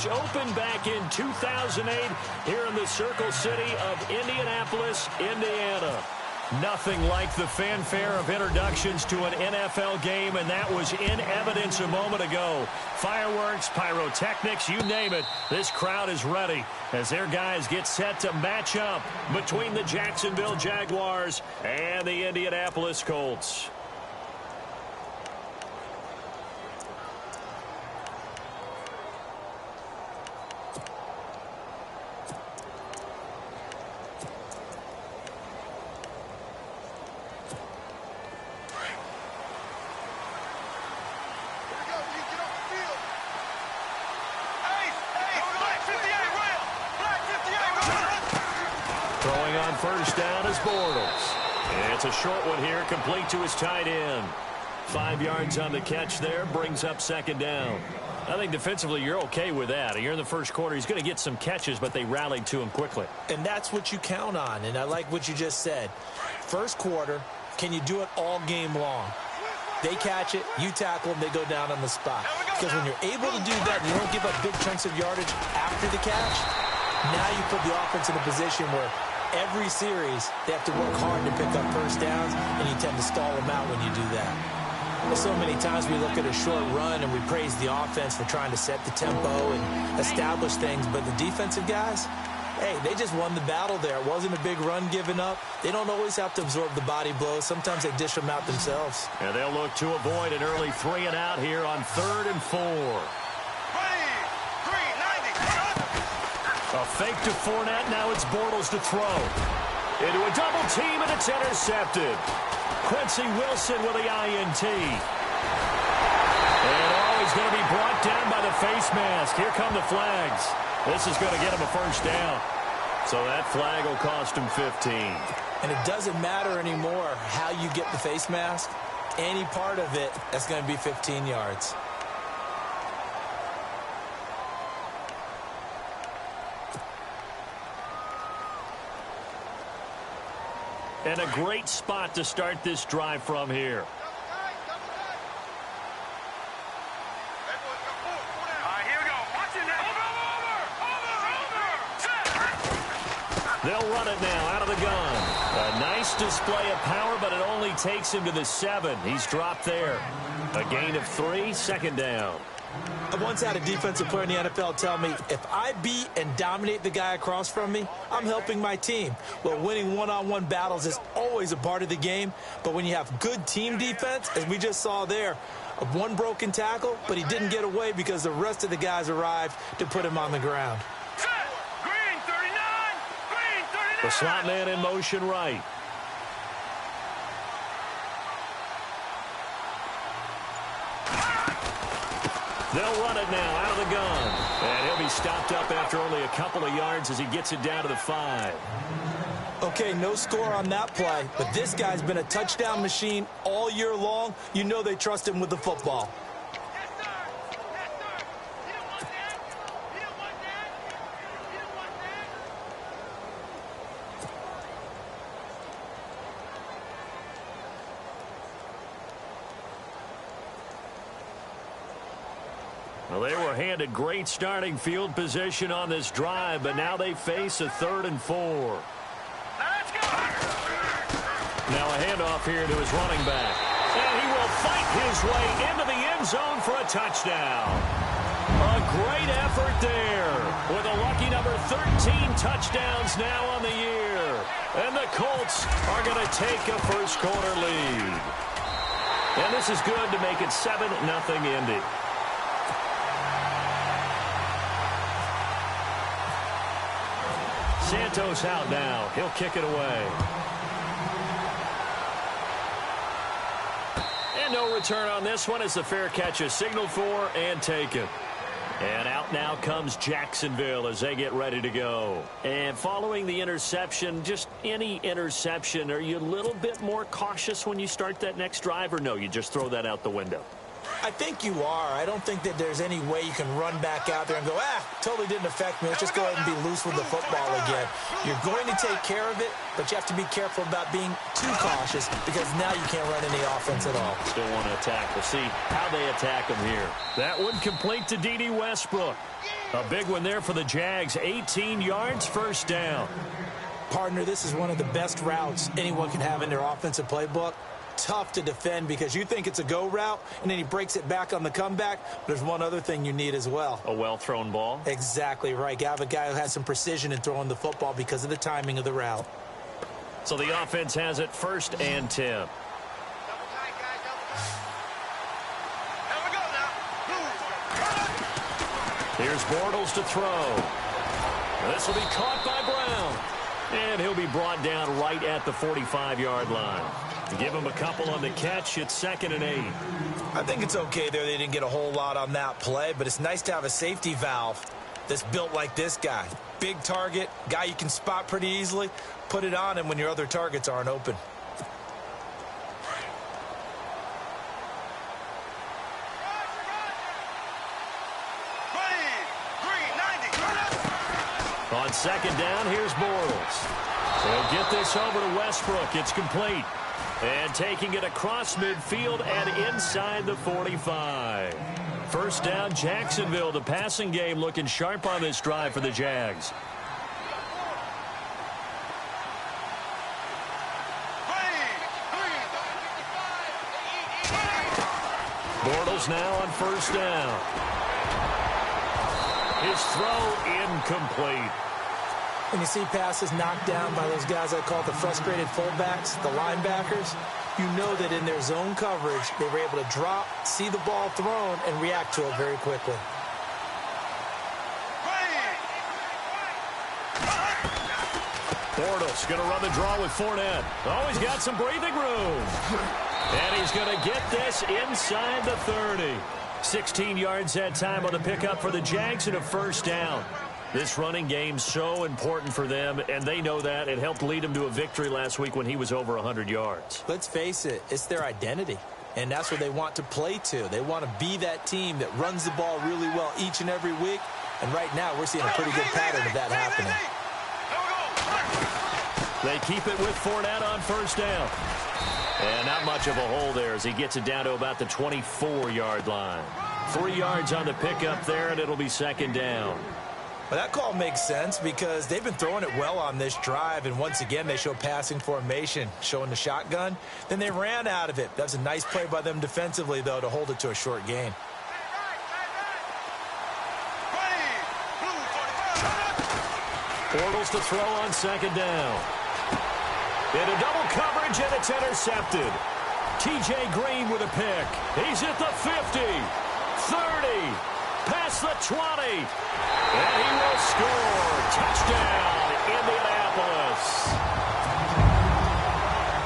which opened back in 2008 here in the Circle City of Indianapolis, Indiana. Nothing like the fanfare of introductions to an NFL game, and that was in evidence a moment ago. Fireworks, pyrotechnics, you name it. This crowd is ready as their guys get set to match up between the Jacksonville Jaguars and the Indianapolis Colts. First down is Bortles. It's a short one here, complete to his tight end. 5 yards on the catch there, brings up second down. I think defensively you're okay with that. You're in the first quarter. He's going to get some catches, but they rallied to him quickly. And that's what you count on, and I like what you just said. First quarter, can you do it all game long? They catch it, you tackle them, they go down on the spot. Because when you're able to do that, you don't give up big chunks of yardage after the catch. Now you put the offense in a position where every series, they have to work hard to pick up first downs, and you tend to stall them out when you do that. So many times we look at a short run and we praise the offense for trying to set the tempo and establish things, but the defensive guys, hey, they just won the battle there. It wasn't a big run given up. They don't always have to absorb the body blows. Sometimes they dish them out themselves. And they'll look to avoid an early 3 and out here on 3rd and 4. A fake to Fournette. Now it's Bortles to throw. Into a double team, and it's intercepted. Quincy Wilson with the INT. And he's going to be brought down by the face mask. Here come the flags. This is going to get him a first down. So that flag will cost him 15. And it doesn't matter anymore how you get the face mask. Any part of it, that's going to be 15 yards. And a great spot to start this drive from here. They'll run it now out of the gun. A nice display of power, but it only takes him to the 7. He's dropped there. A gain of 3, second down. I once had a defensive player in the NFL tell me, if I beat and dominate the guy across from me, I'm helping my team. Well, winning one-on-one battles is always a part of the game, but when you have good team defense, as we just saw there, one broken tackle, but he didn't get away because the rest of the guys arrived to put him on the ground. The slot man in motion right. They'll run it now out of the gun. And he'll be stopped up after only a couple of yards as he gets it down to the 5. Okay, no score on that play, but this guy's been a touchdown machine all year long. You know they trust him with the football. Well, they were handed great starting field position on this drive, but now they face a 3rd and 4. Let's go! Now a handoff here to his running back. And he will fight his way into the end zone for a touchdown. A great effort there with a lucky number 13 touchdowns now on the year. And the Colts are going to take a first quarter lead. And this is good to make it 7-0 Indy. Santos out now. He'll kick it away. And no return on this one as the fair catch is signaled for and taken. And out now comes Jacksonville as they get ready to go. And following the interception, just any interception, are you a little bit more cautious when you start that next drive, or no, you just throw that out the window? I think you are. I don't think that there's any way you can run back out there and go, totally didn't affect me. Let's just go ahead and be loose with the football again. You're going to take care of it, but you have to be careful about being too cautious because now you can't run any offense at all. Still want to attack. We'll see how they attack him here. That one complete to D.D. Westbrook. A big one there for the Jags. 18 yards, first down. Partner, this is one of the best routes anyone can have in their offensive playbook. Tough to defend because you think it's a go route, and then he breaks it back on the comeback. But there's one other thing you need as well. A well-thrown ball? Exactly right. You have a guy who has some precision in throwing the football because of the timing of the route. So the offense has it 1st and 10. Here's Bortles to throw. This will be caught by Brown. And he'll be brought down right at the 45-yard line. Give him a couple on the catch. It's 2nd and 8. I think it's okay there. They didn't get a whole lot on that play, but it's nice to have a safety valve that's built like this guy. Big target, guy you can spot pretty easily. Put it on him when your other targets aren't open. On 2nd down, here's Bortles. He'll get this over to Westbrook. It's complete. And taking it across midfield and inside the 45. 1st down, Jacksonville. The passing game looking sharp on this drive for the Jags. Bortles now on 1st down. His throw incomplete. When you see passes knocked down by those guys I call the frustrated fullbacks, the linebackers, you know that in their zone coverage, they were able to drop, see the ball thrown, and react to it very quickly. Bortles going to run the draw with Fournette. Oh, he's got some breathing room. And he's going to get this inside the 30. 16 yards that time on the pickup for the Jags and a 1st down. This running game so important for them, and they know that. It helped lead them to a victory last week when he was over 100 yards. Let's face it, it's their identity, and that's what they want to play to. They want to be that team that runs the ball really well each and every week, and right now we're seeing a pretty good pattern of that happening. They keep it with Fournette on 1st down. And not much of a hole there as he gets it down to about the 24-yard line. 3 yards on the pickup there, and it'll be 2nd down. Well, that call makes sense because they've been throwing it well on this drive, and once again they show passing formation, showing the shotgun. Then they ran out of it. That's a nice play by them defensively, though, to hold it to a short gain. Bortles to throw on 2nd down. Into double coverage, and it's intercepted. T.J. Green with a pick. He's at the 50, 30, past the 20, and he will score. Touchdown, Indianapolis.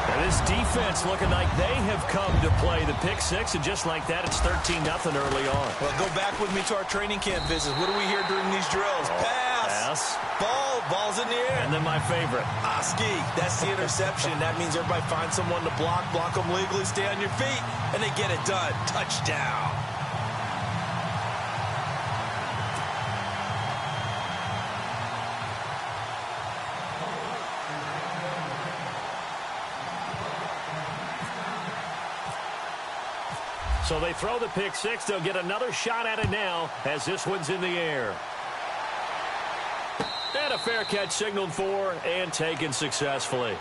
And this defense looking like they have come to play the pick six, and just like that, it's 13-0 early on. Well, go back with me to our training camp visits. What do we hear during these drills? Pass. Ball's in the air. And then my favorite. Oski, that's the interception. That means everybody finds someone to block them legally, stay on your feet, and they get it done. Touchdown. So they throw the pick six. They'll get another shot at it now as this one's in the air. And a fair catch signaled for and taken successfully.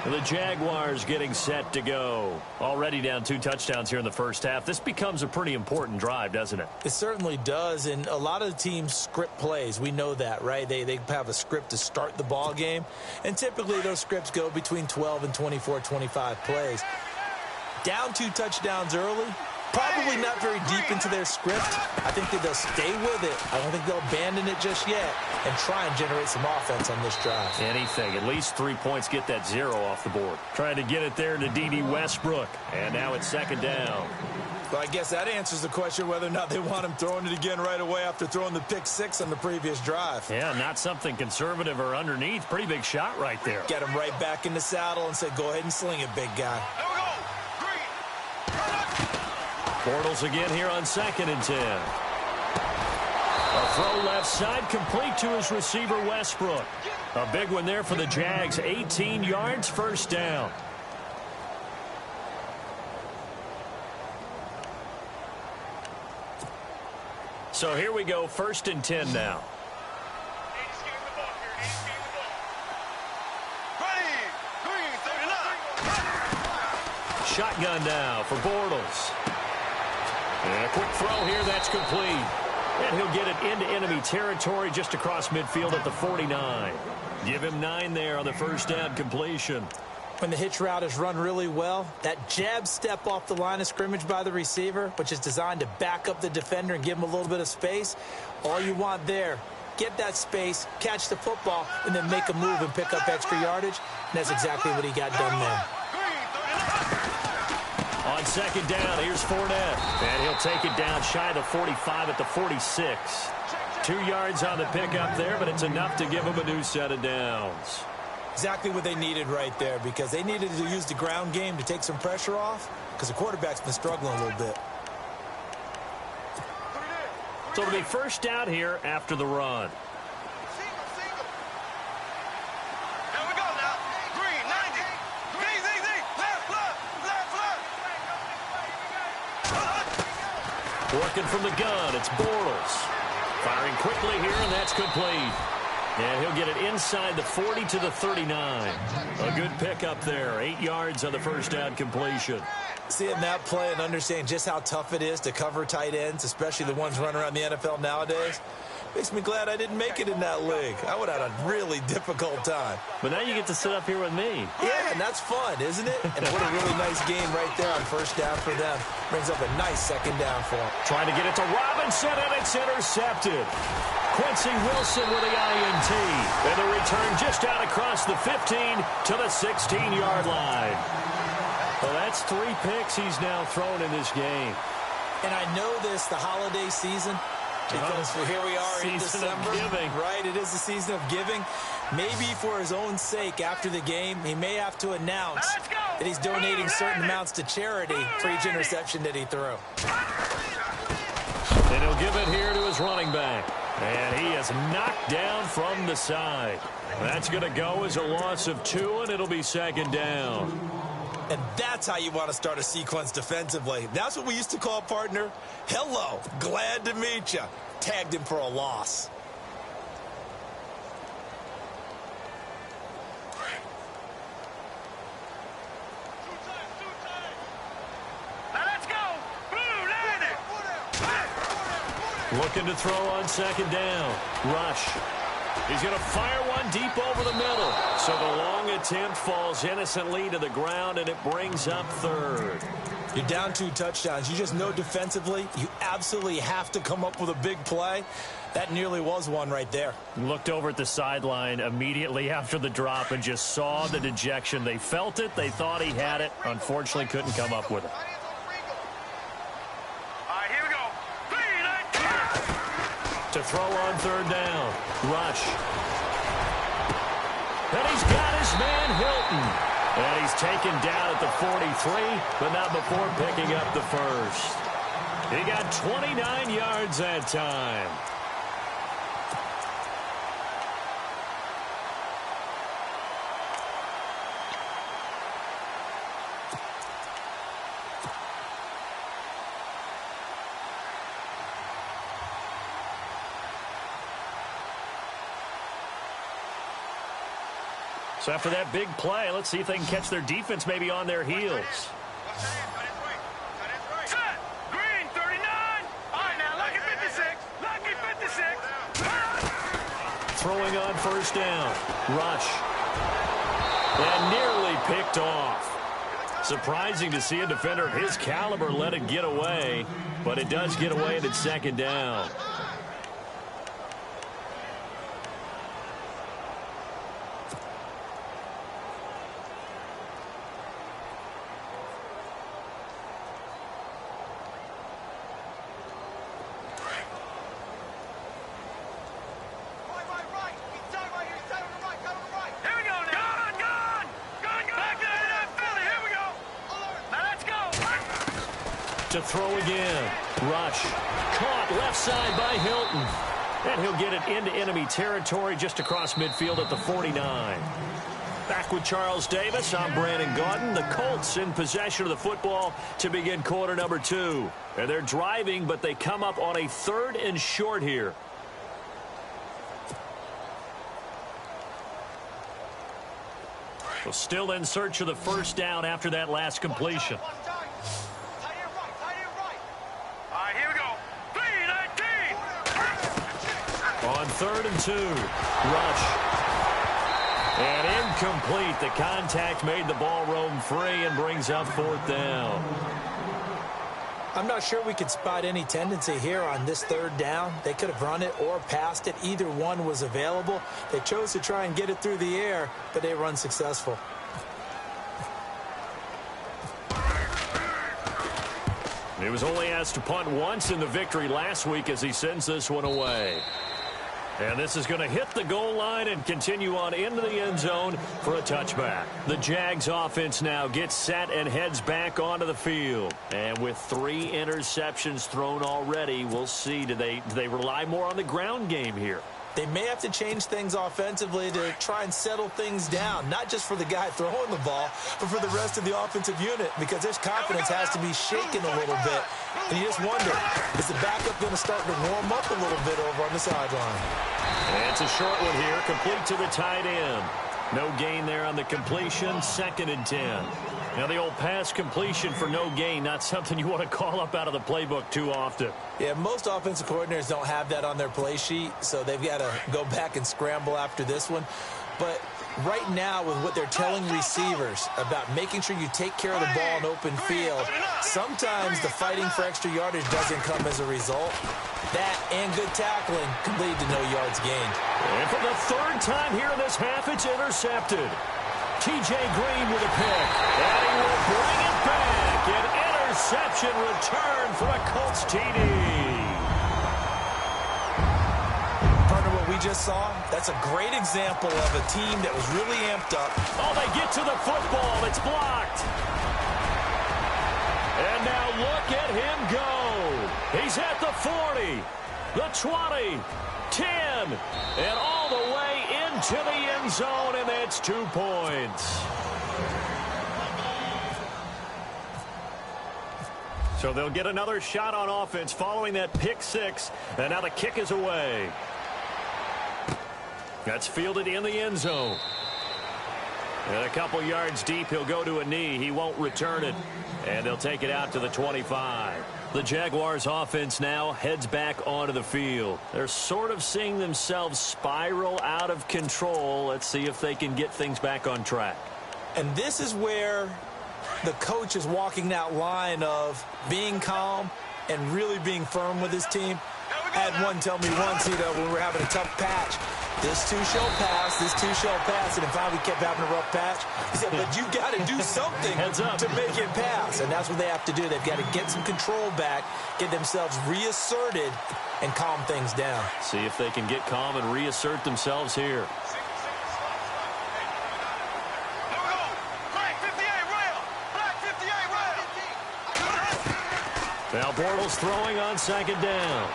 The Jaguars getting set to go. Already down 2 touchdowns here in the first half. This becomes a pretty important drive, doesn't it? It certainly does, and a lot of the teams script plays. We know that, right? They have a script to start the ball game, and typically those scripts go between 12 and 24, 25 plays. Down 2 touchdowns early, probably not very deep into their script. I think that they'll stay with it. I don't think they'll abandon it just yet and try and generate some offense on this drive. Anything. At least 3 points, get that 0 off the board. Trying to get it there to D.D. Westbrook. And now it's 2nd down. Well, I guess that answers the question whether or not they want him throwing it again right away after throwing the pick six on the previous drive. Yeah, not something conservative or underneath. Pretty big shot right there. Get him right back in the saddle and say, go ahead and sling it, big guy. Bortles again here on 2nd and 10. A throw left side, complete to his receiver, Westbrook. A big one there for the Jags. 18 yards, first down. So here we go, 1st and 10 now. Shotgun now for Bortles. And a quick throw here, that's complete. And he'll get it into enemy territory just across midfield at the 49. Give him 9 there on the first down completion. When the hitch route is run really well, that jab step off the line of scrimmage by the receiver, which is designed to back up the defender and give him a little bit of space, all you want there, get that space, catch the football, and then make a move and pick up extra yardage. And that's exactly what he got done there. On 2nd down, here's Fournette. And he'll take it down shy of the 45 at the 46. 2 yards on the pickup there, but it's enough to give him a new set of downs. Exactly what they needed right there, because they needed to use the ground game to take some pressure off, because the quarterback's been struggling a little bit. So it'll be first down here after the run. Working from the gun, it's Bortles. Firing quickly here, and that's complete. And he'll get it inside the 40 to the 39. A good pickup there. 8 yards on the first down completion. Seeing that play and understanding just how tough it is to cover tight ends, especially the ones running around the NFL nowadays, makes me glad I didn't make it in that league. I would have had a really difficult time. But now you get to sit up here with me. Yeah, and that's fun, isn't it? And what a really nice game right there on first down for them. Brings up a nice second down for them. Trying to get it to Robinson, and it's intercepted. Quincy Wilson with the INT. And the return just out across the 15 to the 16-yard line. Well, that's 3 picks he's now thrown in this game. And I know this, the holiday season, because here we are in December, right? It is the season of giving. Maybe for his own sake, after the game, he may have to announce that he's donating certain amounts to charity for each interception that he threw. And he'll give it here to his running back. And he is knocked down from the side. That's going to go as a loss of 2, and it'll be 2nd down. And that's how you want to start a sequence defensively. That's what we used to call, partner, hello, glad to meet you. Tagged him for a loss. Let's go. Looking to throw on 2nd down. Rush. He's going to fire one deep over the middle. So the long attempt falls innocently to the ground, and it brings up 3rd. You're down 2 touchdowns. You just know defensively you absolutely have to come up with a big play. That nearly was one right there. Looked over at the sideline immediately after the drop and just saw the dejection. They felt it. They thought he had it. Unfortunately, couldn't come up with it. All right, here we go. To throw on 3rd down. Rush. And he's got his man Hilton. And he's taken down at the 43, but not before picking up the first. He got 29 yards that time. So after that big play, let's see if they can catch their defense maybe on their heels. Set. Green, 39. All right, now, lucky 56. Lucky 56. Throwing on 1st down. Rush. And nearly picked off. Surprising to see a defender of his caliber let it get away, but it does get away and it's 2nd down. To to throw again. Rush. Caught left side by Hilton. And he'll get it into enemy territory just across midfield at the 49. Back with Charles Davis, I'm Brandon Gaudin. The Colts in possession of the football to begin quarter number 2. And they're driving, but they come up on a 3rd and short here. Well, still in search of the first down after that last completion. On 3rd and 2, Rush. And incomplete. The contact made the ball roam free and brings up 4th down. I'm not sure we could spot any tendency here on this 3rd down. They could have run it or passed it. Either one was available. They chose to try and get it through the air, but they were unsuccessful. He was only asked to punt once in the victory last week as he sends this one away. And this is going to hit the goal line and continue on into the end zone for a touchback. The Jags offense now gets set and heads back onto the field. And with 3 interceptions thrown already, we'll see, do they rely more on the ground game here? They may have to change things offensively to try and settle things down, not just for the guy throwing the ball, but for the rest of the offensive unit, because his confidence has to be shaken a little bit. And you just wonder, is the backup going to start to warm up a little bit over on the sideline? And it's a short one here, complete to the tight end. No gain there on the completion, 2nd and 10. Now the old pass completion for no gain, not something you want to call up out of the playbook too often. Yeah, most offensive coordinators don't have that on their play sheet, so they've got to go back and scramble after this one. But right now, with what they're telling receivers about making sure you take care of the ball in open field, sometimes the fighting for extra yardage doesn't come as a result. That and good tackling can lead to no yards gained. And for the 3rd time here in this half, it's intercepted. T.J. Green with a pick, and he will bring it back. An interception return for a Colts TD. Partner, what we just saw, that's a great example of a team that was really amped up. Oh, they get to the football. It's blocked. And now look at him go. He's at the 40, the 20, 10, and all the way into the end zone, and that's 2 points. So they'll get another shot on offense following that pick 6, and now the kick is away. That's fielded in the end zone. And a couple yards deep, he'll go to a knee. He won't return it, and they'll take it out to the 25. The Jaguars offense now heads back onto the field. They're sort of seeing themselves spiral out of control. Let's see if they can get things back on track. And this is where the coach is walking that line of being calm and really being firm with his team. I had one tell me once, when we were having a tough patch, this too shall pass, this too shall pass, and finally we kept having a rough patch. He said, but you've got to do something to make it pass, and that's what they have to do. They've got to get some control back, get themselves reasserted, and calm things down. See if they can get calm and reassert themselves here. Now Bortles throwing on 2nd down.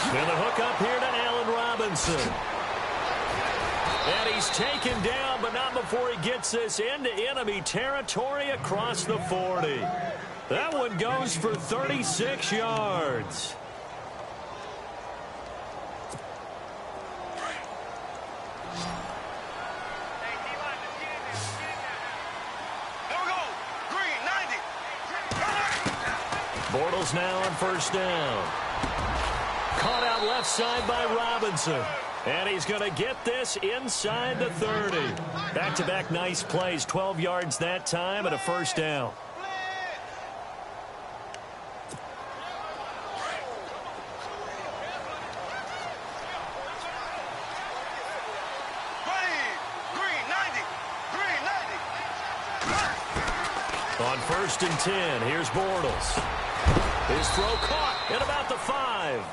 And the hook up here to Allen Robinson. And he's taken down, but not before he gets this into enemy territory across the 40. That one goes for 36 yards. Bortles now on 1st down. Caught out left side by Robinson. And he's going to get this inside the 30. Back-to-back nice plays. 12 yards that time and a 1st down. On 1st and 10, here's Bortles. His throw caught at about the 5.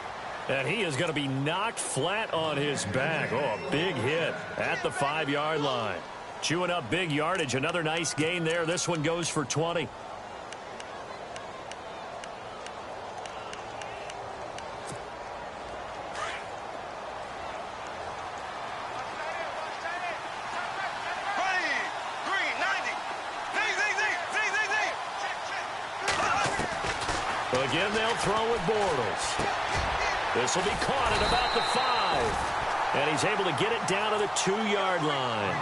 And he is going to be knocked flat on his back. Oh, a big hit at the 5-yard line. Chewing up big yardage. Another nice gain there. This one goes for 20. Again, they'll throw with Bortles. This will be caught at about the 5. And he's able to get it down to the 2-yard line.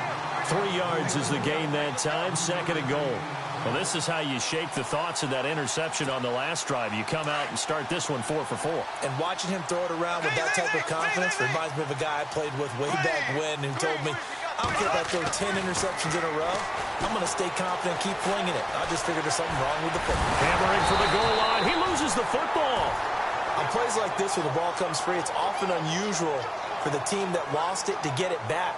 3 yards is the gain that time, 2nd and goal. Well, this is how you shake the thoughts of that interception on the last drive. You come out and start this one 4 for 4. And watching him throw it around with that type of confidence reminds me of a guy I played with way back when who told me, I don't care if I throw 10 interceptions in a row. I'm going to stay confident and keep flinging it. I just figured there's something wrong with the football. Hammering for the goal line. He loses the football. On plays like this where the ball comes free, it's often unusual for the team that lost it to get it back.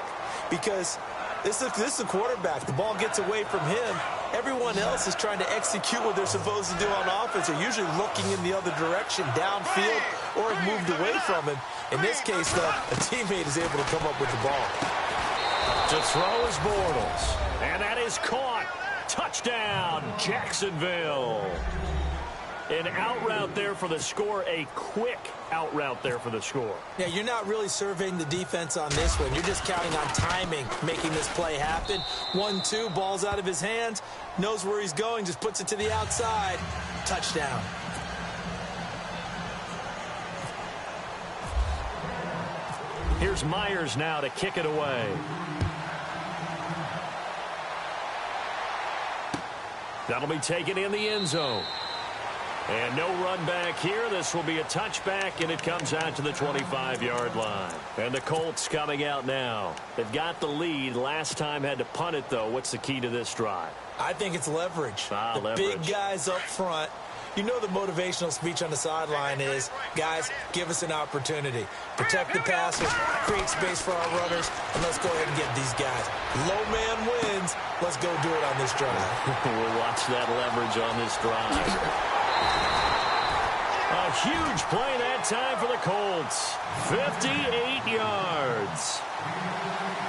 Because this is a quarterback. The ball gets away from him. Everyone else is trying to execute what they're supposed to do on offense. They're usually looking in the other direction, downfield, or have moved away from him. In this case, though, a teammate is able to come up with the ball. To throw is Bortles. And that is caught. Touchdown, Jacksonville. An out route there for the score, a quick out route there for the score. Yeah, you're not really surveying the defense on this one. You're just counting on timing, making this play happen. 1-2, ball's out of his hands, knows where he's going, just puts it to the outside. Touchdown. Here's Myers now to kick it away. That'll be taken in the end zone. And no run back here. This will be a touchback, and it comes out to the 25-yard line. And the Colts coming out now. They've got the lead. Last time had to punt it, though. What's the key to this drive? I think it's leverage. Leverage. Big guys up front. You know the motivational speech on the sideline is, guys, give us an opportunity. Protect the passers, create space for our runners, and let's go ahead and get these guys. Low man wins. Let's go do it on this drive. We'll watch that leverage on this drive. A huge play that time for the Colts. 58 yards.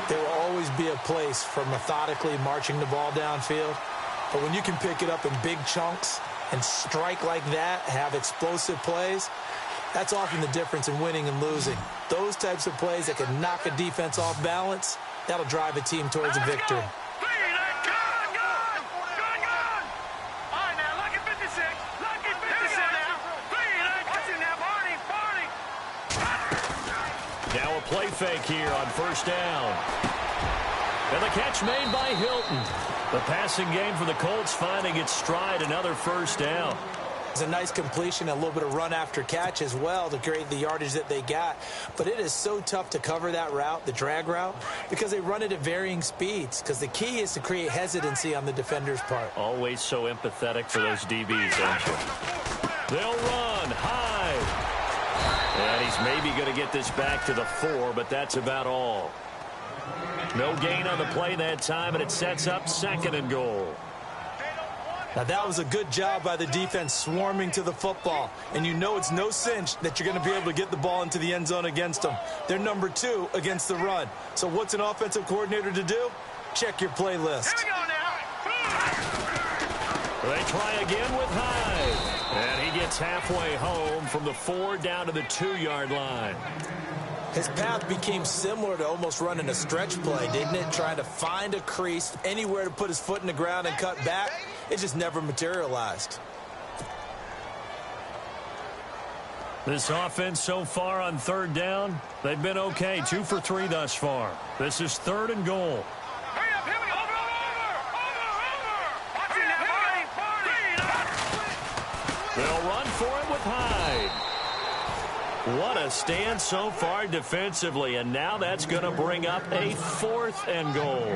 There will always be a place for methodically marching the ball downfield. But when you can pick it up in big chunks and strike like that, have explosive plays, that's often the difference in winning and losing. Those types of plays that can knock a defense off balance, that'll drive a team towards a victory. Now a play fake here on first down. And the catch made by Hilton. The passing game for the Colts finding its stride, another first down. It's a nice completion, a little bit of run after catch as well to create the yardage that they got. But it is so tough to cover that route, the drag route, because they run it at varying speeds. Because the key is to create hesitancy on the defender's part. Always so empathetic for those DBs, aren't you? They'll run high. And he's maybe going to get this back to the 4, but that's about all. No gain on the play that time, and it sets up 2nd and goal. Now, that was a good job by the defense swarming to the football. And you know it's no cinch that you're going to be able to get the ball into the end zone against them. They're number 2 against the run. So what's an offensive coordinator to do? Check your play list. Here we go now. They try again with Hyde. And he gets halfway home from the 4 down to the 2-yard line. His path became similar to almost running a stretch play, didn't it? Trying to find a crease, anywhere to put his foot in the ground and cut back. It just never materialized. This offense so far on 3rd down, they've been okay. 2 for 3 thus far. This is 3rd and goal. Hurry up, here we go. Over. Watch it now, Barney. They'll run for it with Hyde. What a stand so far defensively, and now that's going to bring up a 4th and goal.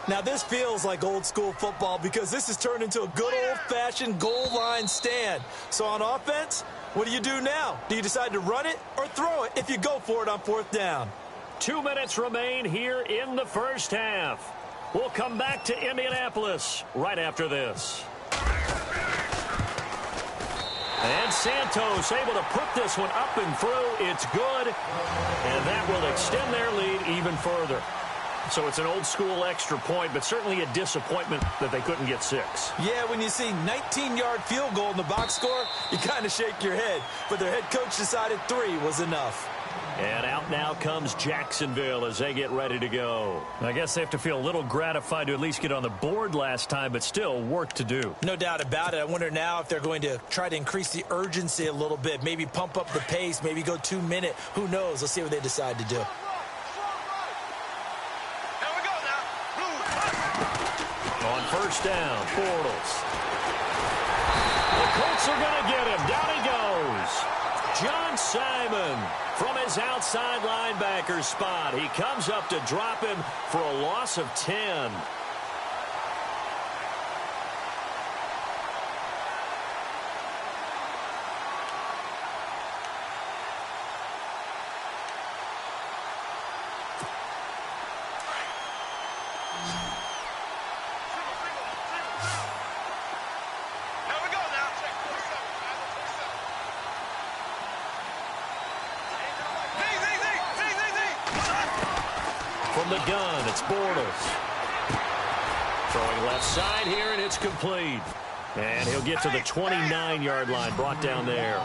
Now, this feels like old school football because this has turned into a good old-fashioned goal line stand. So on offense, what do you do now? Do you decide to run it or throw it if you go for it on 4th down? 2 minutes remain here in the first half. We'll come back to Indianapolis right after this. And Santos able to put this one up and through. It's good, and that will extend their lead even further. So it's an old-school extra point, but certainly a disappointment that they couldn't get 6. Yeah, when you see 19-yard field goal in the box score, you kind of shake your head. But their head coach decided 3 was enough. And out now comes Jacksonville as they get ready to go. I guess they have to feel a little gratified to at least get on the board last time, but still work to do. No doubt about it. I wonder now if they're going to try to increase the urgency a little bit, maybe pump up the pace, maybe go 2 minute. Who knows? Let's see what they decide to do. On first down, Bortles. The Colts are going to get him. Down he goes. John Simon from his outside linebacker spot. He comes up to drop him for a loss of 10. From the gun, it's Bortles. Throwing left side here, and it's complete. And he'll get to the 29-yard line, brought down there.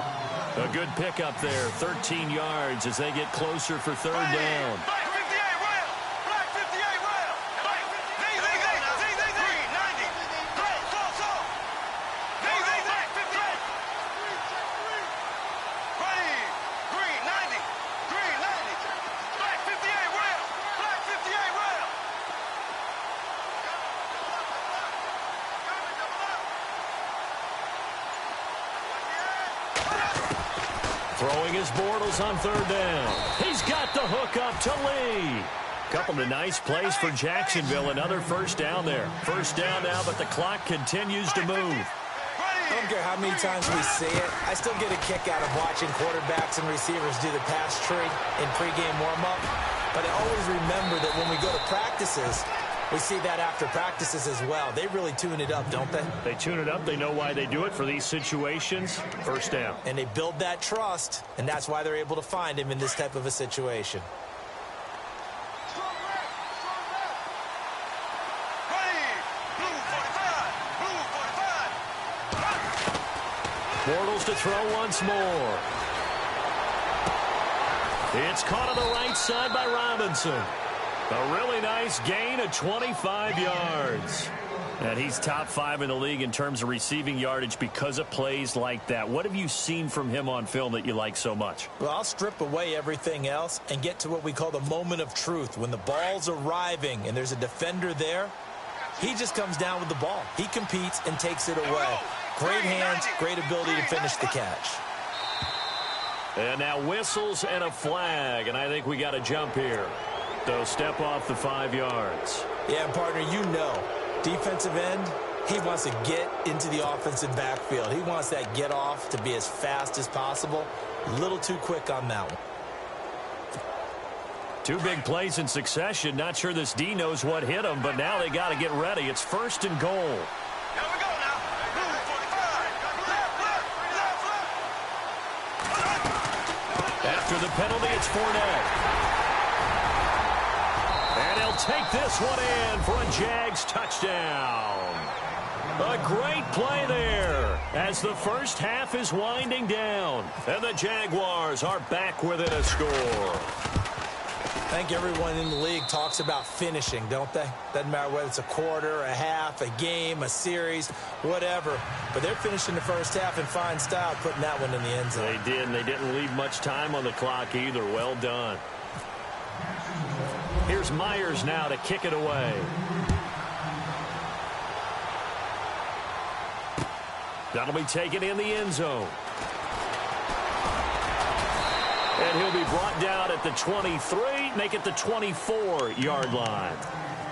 A good pickup there, 13 yards as they get closer for third down. Throwing his Bortles on third down. He's got the hook up to Lee. Couple of nice plays for Jacksonville. Another first down there. First down now, but the clock continues to move. I don't care how many times we see it. I still get a kick out of watching quarterbacks and receivers do the pass tree in pregame warm-up. But I always remember that when we go to practices, we see that after practices as well. They really tune it up, don't they? They tune it up. They know why they do it for these situations. First down. And they build that trust, and that's why they're able to find him in this type of a situation. Bortles to throw once more. It's caught on the right side by Robinson. A really nice gain of 25 yards. And he's top 5 in the league in terms of receiving yardage because of plays like that. What have you seen from him on film that you like so much? Well, I'll strip away everything else and get to what we call the moment of truth. When the ball's arriving and there's a defender there, he just comes down with the ball. He competes and takes it away. Great hands, great ability to finish the catch. And now whistles and a flag, and I think we got a jump here. So step off the 5 yards. Yeah, partner, you know, defensive end, he wants to get into the offensive backfield. He wants that get off to be as fast as possible. A little too quick on that one. 2 big plays in succession. Not sure this D knows what hit him, but now they got to get ready. It's first and goal. Here we go now. Blue 45. After the penalty, it's Fournette. And he'll take this one in for a Jags touchdown. A great play there as the first half is winding down. And the Jaguars are back within a score. I think everyone in the league talks about finishing, don't they? Doesn't matter whether it's a quarter, a half, a game, a series, whatever. But they're finishing the first half in fine style, putting that one in the end zone. They did, and they didn't leave much time on the clock either. Well done. Here's Myers now to kick it away. That'll be taken in the end zone. And he'll be brought down at the 23, make it the 24-yard line.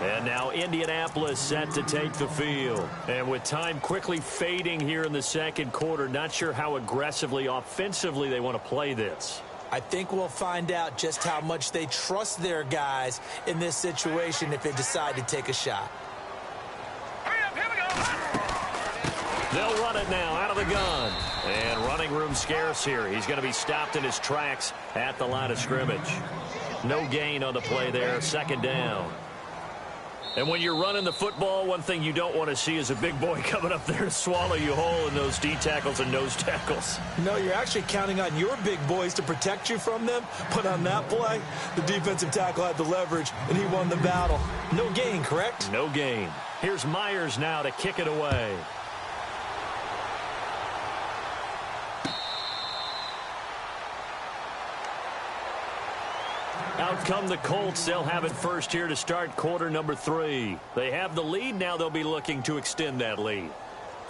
And now Indianapolis set to take the field. And with time quickly fading here in the second quarter, not sure how aggressively, offensively they want to play this. I think we'll find out just how much they trust their guys in this situation if they decide to take a shot. Hurry up, here we go. They'll run it now out of the gun. And running room scarce here. He's going to be stopped in his tracks at the line of scrimmage. No gain on the play there. Second down. And when you're running the football, one thing you don't want to see is a big boy coming up there to swallow you whole in those D tackles and nose tackles. No, you're actually counting on your big boys to protect you from them. But on that play, the defensive tackle had the leverage, and he won the battle. No gain, correct? No gain. Here's Myers now to kick it away. Out come the Colts. They'll have it first here to start quarter number 3. They have the lead. Now they'll be looking to extend that lead.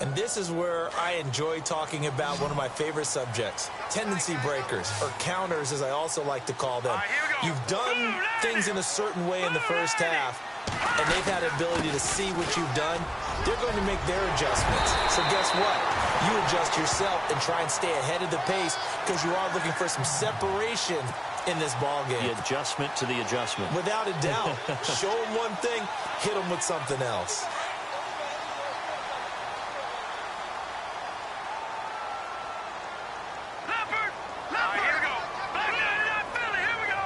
And this is where I enjoy talking about one of my favorite subjects, tendency breakers, or counters as I also like to call them. You've done things in a certain way in the first half, and they've had the ability to see what you've done. They're going to make their adjustments. So guess what? You adjust yourself and try and stay ahead of the pace because you are looking for some separation in this ball game. The adjustment to the adjustment. Without a doubt. Show them one thing, hit them with something else. Leopard! Leopard! Here we go. Back Philly. Here we go.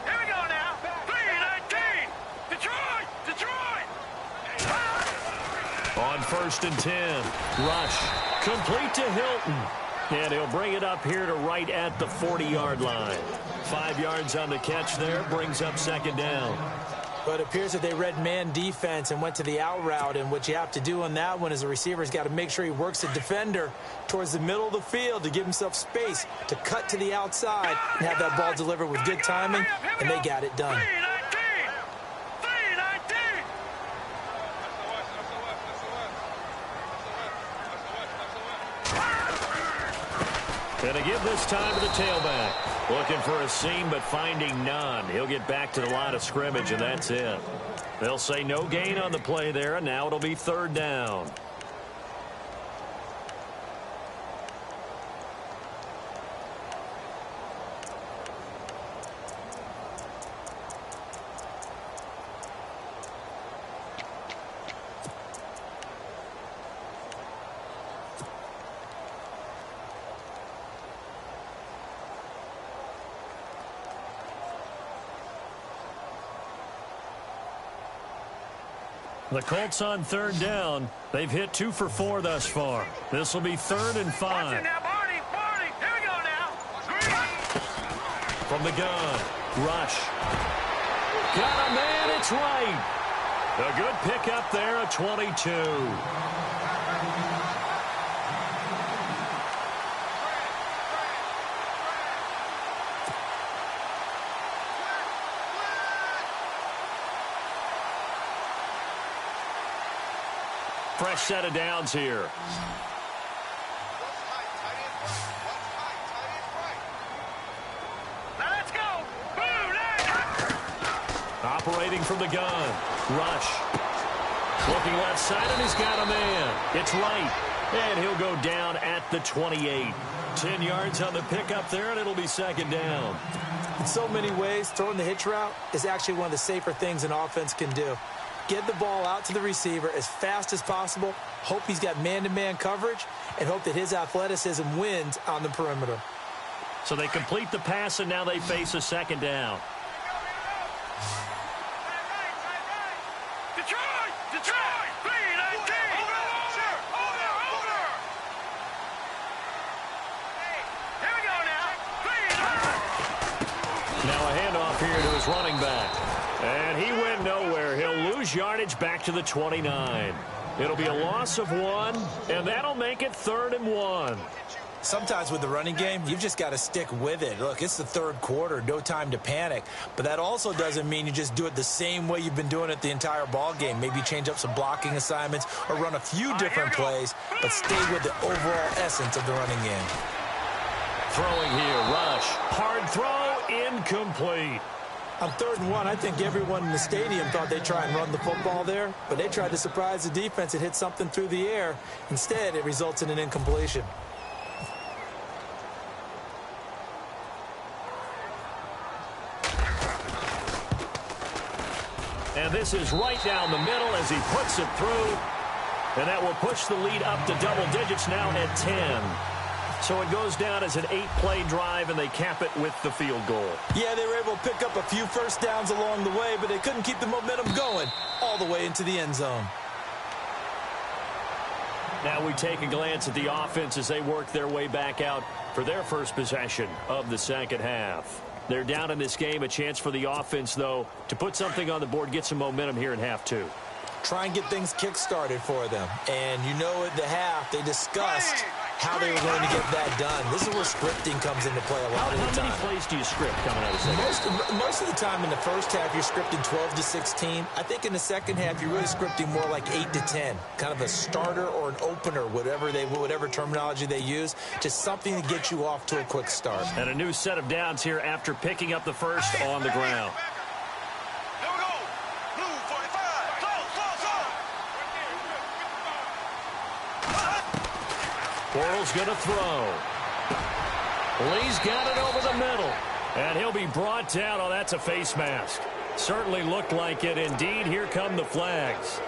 Here we go now. 3-19. Detroit! Detroit! On 1st and 10. Rush. Complete to Hilton. And he'll bring it up here to right at the 40-yard line. 5 yards on the catch there, brings up 2nd down. But it appears that they read man defense and went to the out route, and what you have to do on that one is the receiver's got to make sure he works the defender towards the middle of the field to give himself space to cut to the outside and have that ball delivered with good timing, and they got it done. 3-19. And to give this time to the tailback. Looking for a seam, but finding none. He'll get back to the line of scrimmage, and that's it. They'll say no gain on the play there, and now it'll be 3rd down. The Colts on 3rd down. They've hit 2 for 4 thus far. This will be 3rd and 5. Watch it now, Barney. Barney. Here we go now. From the gun. Rush. Got a man. It's right. A good pickup there, a 22. Fresh set of downs here. Let's go. Operating from the gun. Rush. Looking left side, and he's got a man. It's right. And he'll go down at the 28. 10 yards on the pickup there, and it'll be 2nd down. In so many ways, throwing the hitch route is actually one of the safer things an offense can do. Get the ball out to the receiver as fast as possible, hope he's got man-to-man coverage, and hope that his athleticism wins on the perimeter. So they complete the pass, and now they face a 2nd down. Detroit! Detroit! 3-19. Over. Here we go now. Now a handoff here to his running back. And he went nowhere. He'll lose yardage back to the 29. It'll be a loss of 1, and that'll make it 3rd and 1. Sometimes with the running game, you've just got to stick with it. Look, it's the 3rd quarter, no time to panic. But that also doesn't mean you just do it the same way you've been doing it the entire ball game. Maybe change up some blocking assignments or run a few different plays, but stay with the overall essence of the running game. Throwing here, Rush. Hard throw, incomplete. On 3rd and 1, I think everyone in the stadium thought they'd try and run the football there, but they tried to surprise the defense and hit something through the air. Instead, it results in an incompletion. And this is right down the middle as he puts it through. And that will push the lead up to double digits now at 10. So it goes down as an 8-play drive, and they cap it with the field goal. Yeah, they were able to pick up a few first downs along the way, but they couldn't keep the momentum going all the way into the end zone. Now we take a glance at the offense as they work their way back out for their first possession of the second half. They're down in this game. A chance for the offense, though, to put something on the board, get some momentum here in half two. Try and get things kick-started for them. And you know at the half, they discussed how they were going to get that done. This is where scripting comes into play a lot of the time. How many plays do you script coming out of the second half? Most of the time in the first half, you're scripting 12 to 16. I think in the second half, you're really scripting more like 8 to 10. Kind of a starter or an opener, whatever terminology they use. Just something to get you off to a quick start. And a new set of downs here after picking up the first on the ground. Bortles going to throw. Lee's got it over the middle. And he'll be brought down. Oh, that's a face mask. Certainly looked like it. Indeed, here come the flags.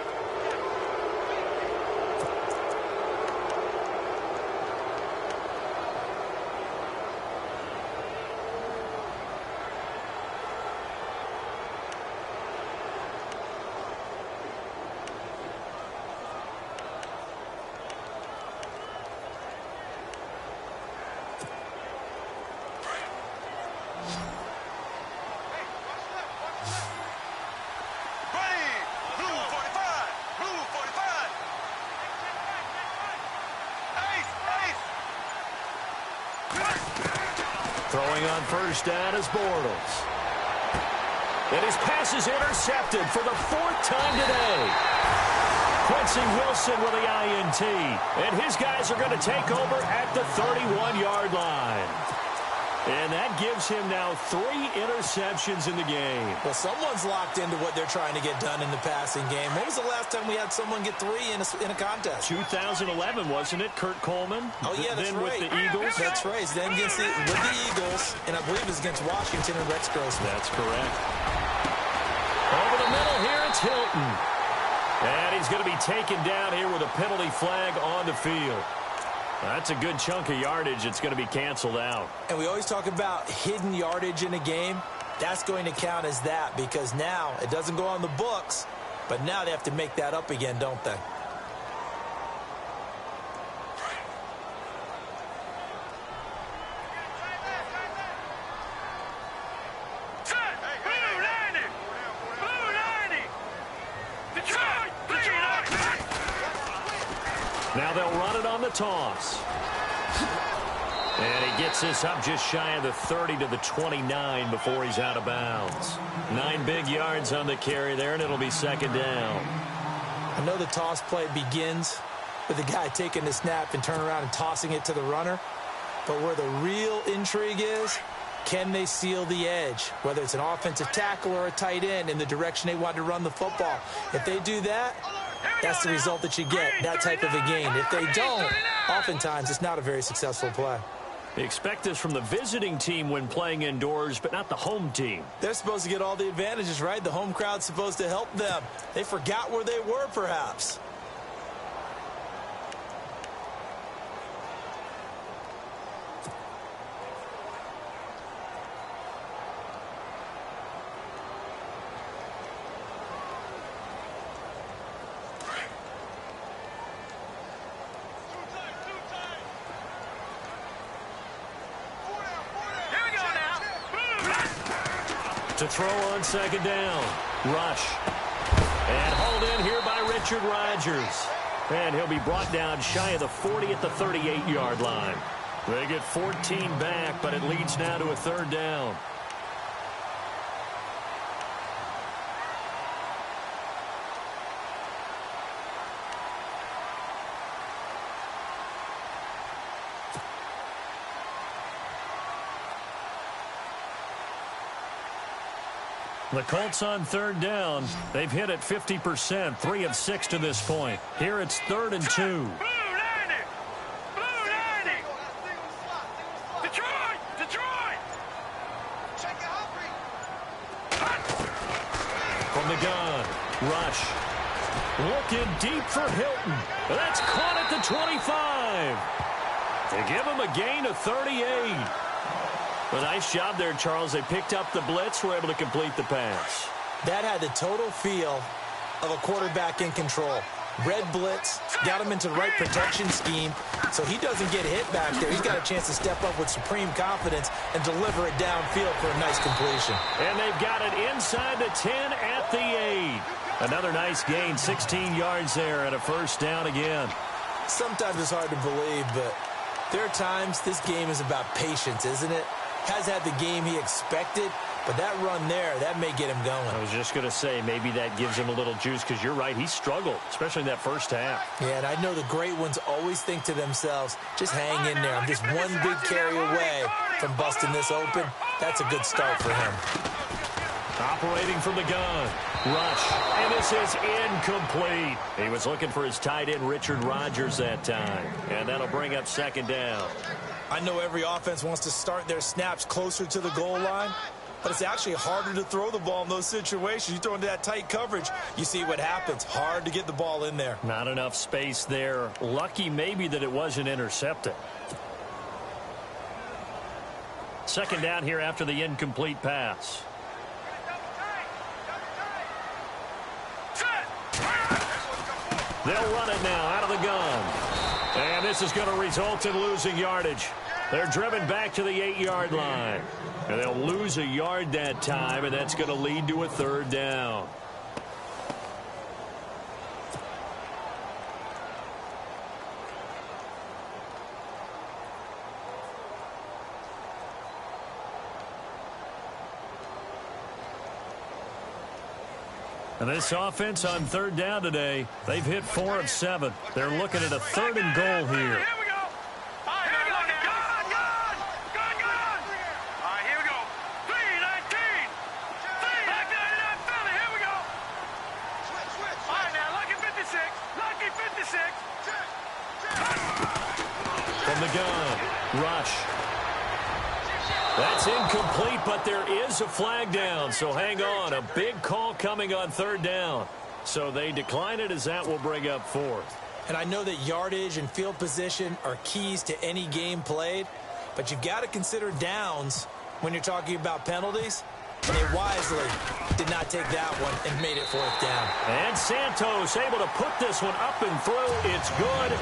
Throwing on first down is Bortles. And his pass is intercepted for the 4th time today. Quincy Wilson with the INT. And his guys are going to take over at the 31-yard line. And that gives him now 3 interceptions in the game. Well, someone's locked into what they're trying to get done in the passing game. When was the last time we had someone get 3 in a contest? 2011, wasn't it? Kurt Coleman? Oh, yeah, that's then right. With the Eagles? That's right. Then with the Eagles, and I believe it was against Washington and Rex Grossman. That's correct. Over the middle here, it's Hilton. And he's going to be taken down here with a penalty flag on the field. That's a good chunk of yardage. It's going to be canceled out. And we always talk about hidden yardage in a game. That's going to count as that because now it doesn't go on the books, but now they have to make that up again, don't they? Now they'll run it on the toss. And he gets this up just shy of the 30 to the 29 before he's out of bounds. 9 big yards on the carry there, and it'll be second down. I know the toss play begins with the guy taking the snap and turning around and tossing it to the runner. But where the real intrigue is, can they seal the edge? Whether it's an offensive tackle or a tight end in the direction they want to run the football. If they do that, that's the result that you get, that type of a game. If they don't, oftentimes it's not a very successful play. They expect this from the visiting team when playing indoors, but not the home team. They're supposed to get all the advantages, right? The home crowd's supposed to help them. They forgot where they were, perhaps. To throw on second down. Rush. And hauled in here by Richard Rodgers. And he'll be brought down shy of the 40 at the 38-yard line. They get 14 back, but it leads now to a 3rd down. The Colts on 3rd down. They've hit it 50%, 3 of 6 to this point. Here it's 3rd and 2. From the gun, Rush. Looking deep for Hilton. That's caught at the 25. They give him a gain of 38. A nice job there, Charles. They picked up the blitz, were able to complete the pass. That had the total feel of a quarterback in control. Red blitz, got him into the right protection scheme, so he doesn't get hit back there. He's got a chance to step up with supreme confidence and deliver it downfield for a nice completion. And they've got it inside the 10 at the 8. Another nice gain, 16 yards there and a first down again. Sometimes it's hard to believe, but there are times this game is about patience, isn't it? Has had the game he expected, but that run there, that may get him going. I was just going to say, maybe that gives him a little juice, because you're right, he struggled, especially in that first half. Yeah, and I know the great ones always think to themselves, just hang in there. I'm just one big carry away from busting this open. That's a good start for him. Operating from the gun. Rush. And this is incomplete. He was looking for his tight end, Richard Rodgers, that time. And that'll bring up second down. I know every offense wants to start their snaps closer to the goal line, but it's actually harder to throw the ball in those situations. You throw into that tight coverage, you see what happens. Hard to get the ball in there. Not enough space there. Lucky maybe that it wasn't intercepted. Second down here after the incomplete pass. They'll run it now out of the gun. And this is going to result in losing yardage. They're driven back to the 8-yard line. And they'll lose a yard that time, and that's going to lead to a third down. And this offense on third down today, they've hit 4 of 7. They're looking at a 3rd and goal here. Here we go. All right, here we go. Gun. All right, here we go. 3-19. Back there in that Philly. Here we go. Switch. All right, now, Lucky 56. Lucky 56. From the gun, Rush. That's incomplete, but there is a flag down, so hang on. A big call coming on third down. So they decline it, as that will bring up 4th. And I know that yardage and field position are keys to any game played, but you've got to consider downs when you're talking about penalties. And they wisely did not take that one and made it 4th down. And Santos able to put this one up and through. It's good.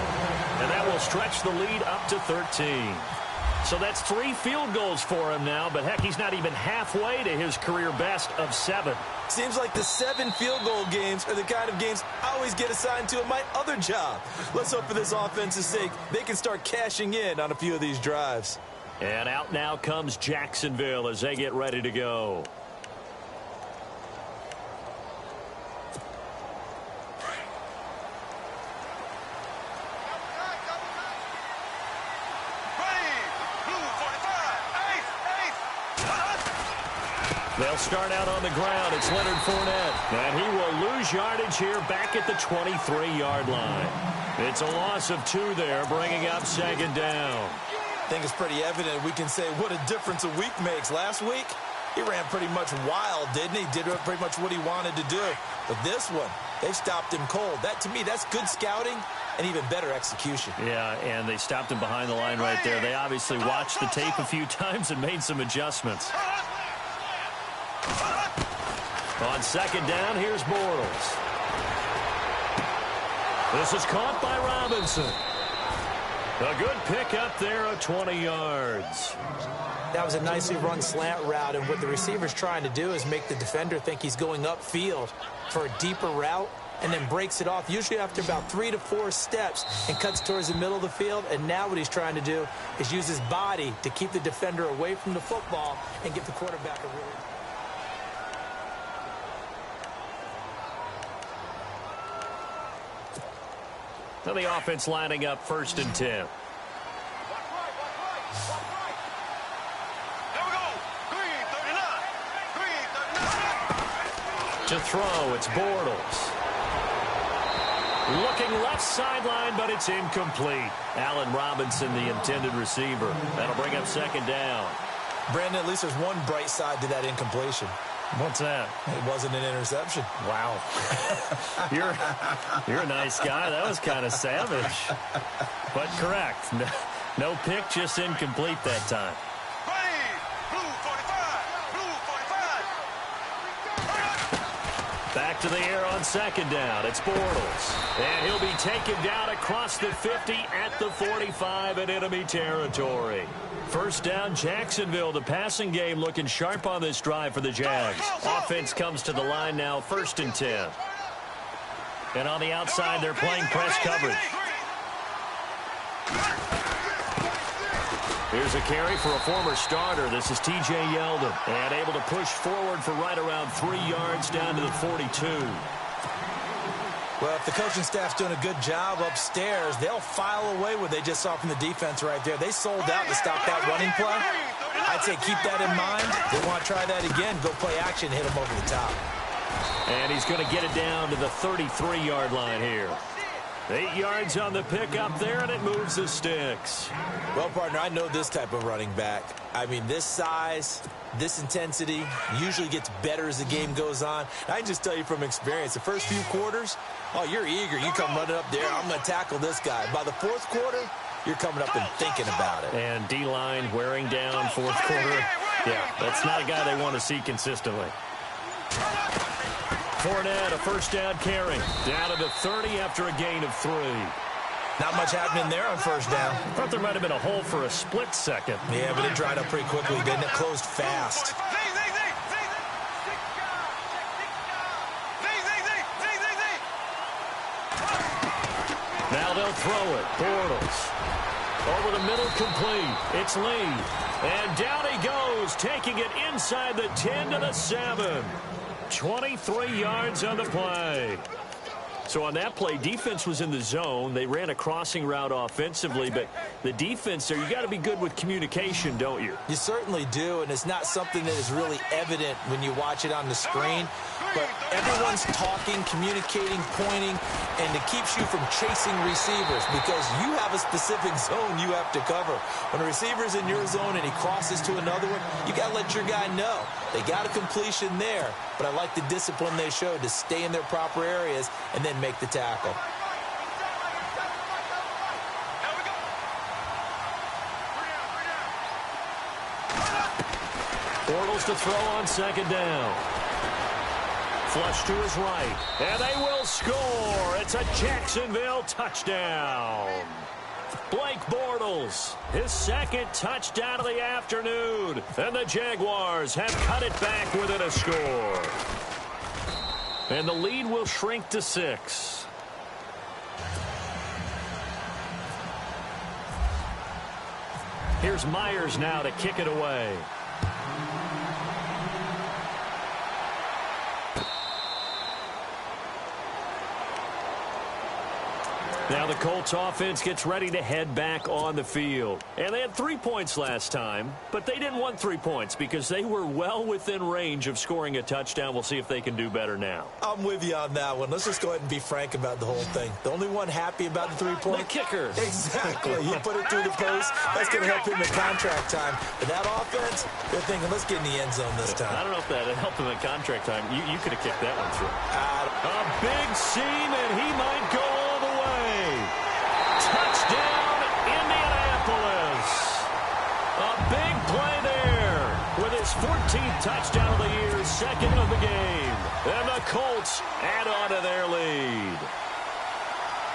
And that will stretch the lead up to 13. So that's 3 field goals for him now, but heck, he's not even halfway to his career best of 7. Seems like the 7 field goal games are the kind of games I always get assigned to in my other job. Let's hope for this offense's sake they can start cashing in on a few of these drives. And out now comes Jacksonville as they get ready to go. They'll start out on the ground. It's Leonard Fournette. And he will lose yardage here back at the 23-yard line. It's a loss of 2 there, bringing up second down. I think it's pretty evident we can say what a difference a week makes. Last week, he ran pretty much wild, didn't he? Did pretty much what he wanted to do. But this one, they stopped him cold. That, to me, that's good scouting and even better execution. Yeah, and they stopped him behind the line right there. They obviously watched the tape a few times and made some adjustments. On second down, here's Bortles. This is caught by Robinson. A good pick up there at 20 yards. That was a nicely run slant route, and what the receiver's trying to do is make the defender think he's going upfield for a deeper route, and then breaks it off, usually after about 3 to 4 steps, and cuts towards the middle of the field. And now what he's trying to do is use his body to keep the defender away from the football and give the quarterback a really... Now the offense lining up 1st and 10. There we go. Green 39. To throw, it's Bortles. Looking left sideline, but it's incomplete. Allen Robinson, the intended receiver. That'll bring up second down. Brandon, at least there's one bright side to that incompletion. What's that? It wasn't an interception. Wow. You're a nice guy. That was kind of savage. But correct. No pick, just incomplete that time. Back to the air on second down. It's Bortles. And he'll be taken down across the 50 at the 45 in enemy territory. First down, Jacksonville. The passing game looking sharp on this drive for the Jags. Offense comes to the line now, 1st and 10. And on the outside, they're playing press coverage. Here's a carry for a former starter. This is T.J. Yeldon. And able to push forward for right around 3 yards down to the 42. Well, if the coaching staff's doing a good job upstairs, they'll file away what they just saw from the defense right there. They sold out to stop that running play. I'd say keep that in mind. They want to try that again. Go play action, hit them over the top. And he's going to get it down to the 33-yard line here. 8 yards on the pickup there, and it moves the sticks. Well, partner, I know this type of running back. I mean, this size, this intensity usually gets better as the game goes on. I can just tell you from experience, the first few quarters, oh, you're eager. You come running up there, I'm going to tackle this guy. By the 4th quarter, you're coming up and thinking about it. And D-line wearing down 4th quarter. Yeah, that's not a guy they want to see consistently. Fournette, a first down carry. Down to the 30 after a gain of 3. Not much happening there on first down. Thought there might have been a hole for a split second. Yeah, but it dried up pretty quickly, didn't it? Closed fast. Now they'll throw it. Bortles. Over the middle, complete. It's Lee. And down he goes, taking it inside the 10 to the 7. 23 yards on the play. So on that play, defense was in the zone. They ran a crossing route offensively, but the defense there, you got to be good with communication, don't you? You certainly do, and it's not something that is really evident when you watch it on the screen. But everyone's talking, communicating, pointing, and it keeps you from chasing receivers because you have a specific zone you have to cover. When a receiver's in your zone and he crosses to another one, you got to let your guy know. They got a completion there, but I like the discipline they showed to stay in their proper areas and then make the tackle. Bortles to throw on second down. Flush to his right, and they will score. It's a Jacksonville touchdown. Blake Bortles, his 2nd touchdown of the afternoon, and the Jaguars have cut it back within a score. And the lead will shrink to 6. Here's Myers now to kick it away. Now the Colts offense gets ready to head back on the field. And they had 3 points last time, but they didn't want 3 points because they were well within range of scoring a touchdown. We'll see if they can do better now. I'm with you on that one. Let's just go ahead and be frank about the whole thing. The only one happy about the 3-point? The kicker. Exactly. He put it through the post. That's going to help him in contract time. But that offense, they're thinking, let's get in the end zone this time. I don't know if that helped him in contract time. You could have kicked that one through. A big seam, and he might go all the way. Touchdown, Indianapolis. A big play there with his 14th touchdown of the year, 2nd of the game. And the Colts add on to their lead.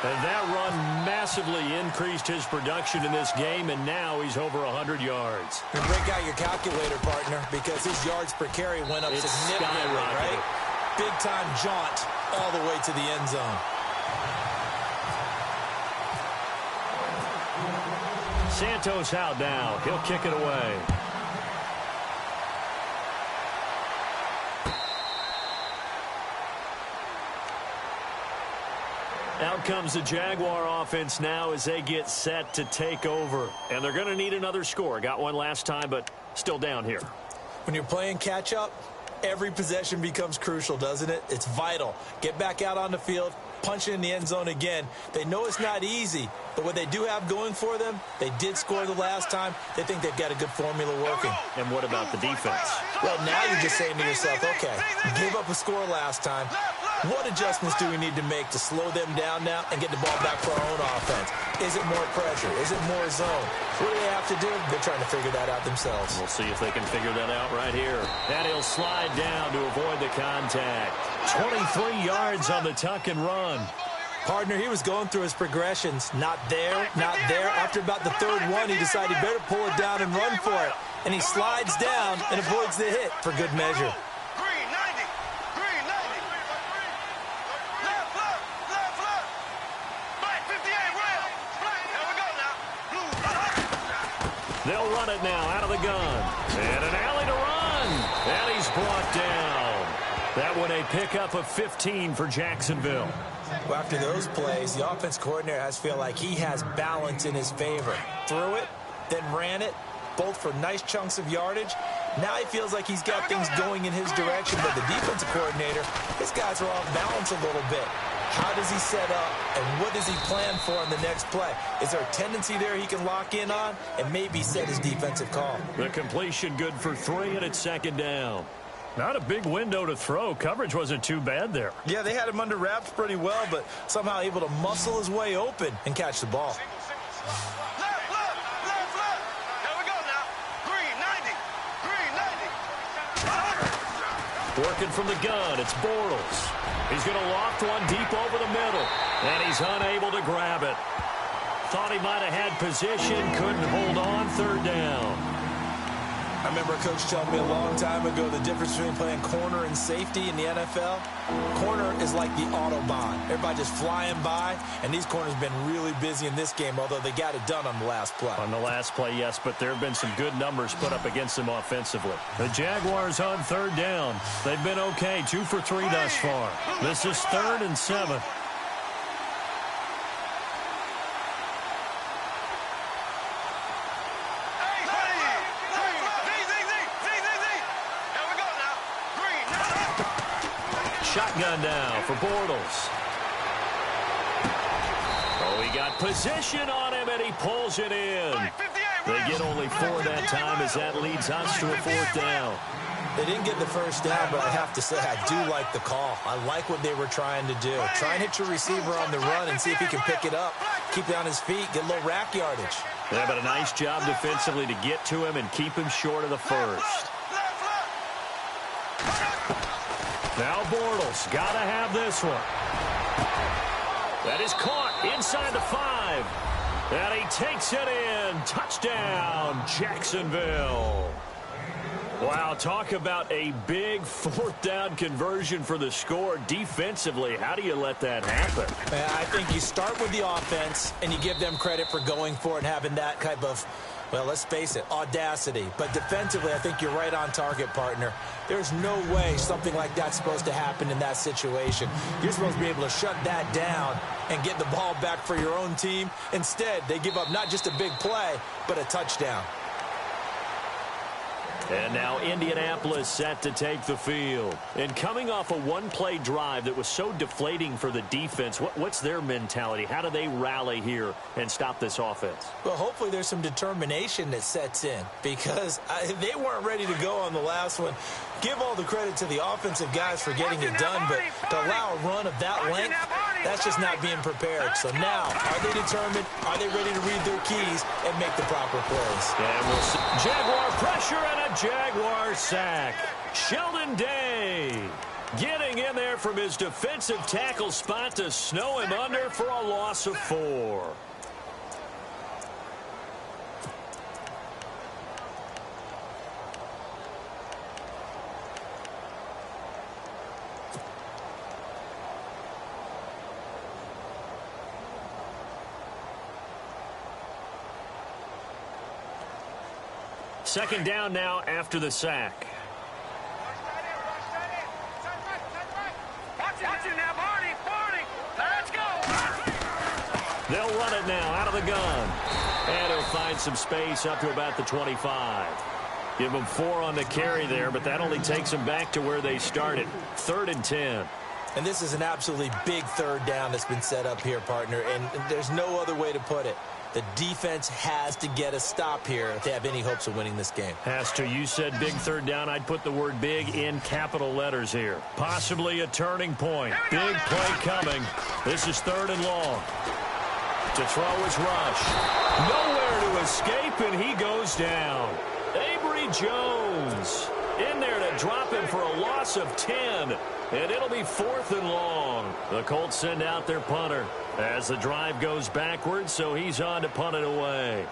And that run massively increased his production in this game, and now he's over 100 yards. And break out your calculator, partner, because his yards per carry went up significantly, right? Big-time jaunt all the way to the end zone. Santos out now. He'll kick it away. Out comes the Jaguar offense now as they get set to take over. And they're going to need another score. Got one last time, but still down here. When you're playing catch-up, every possession becomes crucial, doesn't it? It's vital. Get back out on the field, punch it in the end zone again. They know it's not easy, but what they do have going for them, they did score the last time. They think they've got a good formula working. And what about the defense? Well, now you're just saying to yourself, okay, you gave up a score last time. What adjustments do we need to make to slow them down now and get the ball back for our own offense? Is it more pressure? Is it more zone? What do they have to do? They're trying to figure that out themselves. We'll see if they can figure that out right here. And he'll slide down to avoid the contact. 23 yards on the tuck and run. Partner, he was going through his progressions. Not there, not there. After about the third one, he decided he better pull it down and run for it. And he slides down and avoids the hit for good measure. Green 90. Green 90. Left, left, left, left. Black 58, rail. Black. Here we go now. Blue. They'll run it now out of the gun. And an alley to run. And he's brought down. That one a pickup of 15 for Jacksonville. Well, after those plays, the offense coordinator has to feel like he has balance in his favor. Threw it, then ran it, both for nice chunks of yardage. Now he feels like he's got things going in his direction, but the defensive coordinator, his guys are off balance a little bit. How does he set up, and what does he plan for on the next play? Is there a tendency there he can lock in on and maybe set his defensive call? The completion good for 3, and it's second down. Not a big window to throw. Coverage wasn't too bad there. Yeah, they had him under wraps pretty well, but somehow able to muscle his way open and catch the ball. Left, left, left, left. Here we go now. Green 90. Green 90. Working from the gun, it's Bortles. He's going to loft one deep over the middle, and he's unable to grab it. Thought he might have had position, couldn't hold on, third down. I remember a coach telling me a long time ago the difference between playing corner and safety in the NFL. Corner is like the Autobahn. Everybody just flying by, and these corners have been really busy in this game, although they got it done on the last play. On the last play, yes, but there have been some good numbers put up against them offensively. The Jaguars on third down. They've been okay, 2 for 3 thus far. This is 3rd and 7. Shotgun now for Bortles. Oh, he got position on him, and he pulls it in. They get only 4 that time as that leads us to a 4th down. They didn't get the first down, but I have to say I do like the call. I like what they were trying to do. Try and hit your receiver on the run and see if he can pick it up, keep it on his feet, get a little rack yardage. Yeah, but a nice job defensively to get to him and keep him short of the first. Now Bortles, got to have this one. That is caught inside the 5. And he takes it in. Touchdown, Jacksonville. Wow, talk about a big 4th down conversion for the score. Defensively, how do you let that happen? I think you start with the offense, and you give them credit for going for it and having that type of, well, let's face it, audacity. But defensively, I think you're right on target, partner. There's no way something like that's supposed to happen in that situation. You're supposed to be able to shut that down and get the ball back for your own team. Instead, they give up not just a big play, but a touchdown. And now Indianapolis set to take the field. And coming off a one-play drive that was so deflating for the defense, what's their mentality? How do they rally here and stop this offense? Well, hopefully there's some determination that sets in because they weren't ready to go on the last one. Give all the credit to the offensive guys for getting it done, but to allow a run of that length, that's just not being prepared. So now, are they determined? Are they ready to read their keys and make the proper plays? And we'll see. Jaguar pressure and a Jaguar sack. Sheldon Day getting in there from his defensive tackle spot to snow him under for a loss of 4. Second down now after the sack. They'll run it now out of the gun. And he'll find some space up to about the 25. Give them 4 on the carry there, but that only takes them back to where they started. 3rd and 10. And this is an absolutely big third down that's been set up here, partner, and there's no other way to put it. The defense has to get a stop here if they have any hopes of winning this game. Has to. You said big third down. I'd put the word big in capital letters here. Possibly a turning point. Big play coming. This is 3rd and long. To throw is Rush. Nowhere to escape, and he goes down. Avery Jones in there to drop him for a loss of 10. And it'll be 4th and long. The Colts send out their punter as the drive goes backwards, so he's on to punt it away.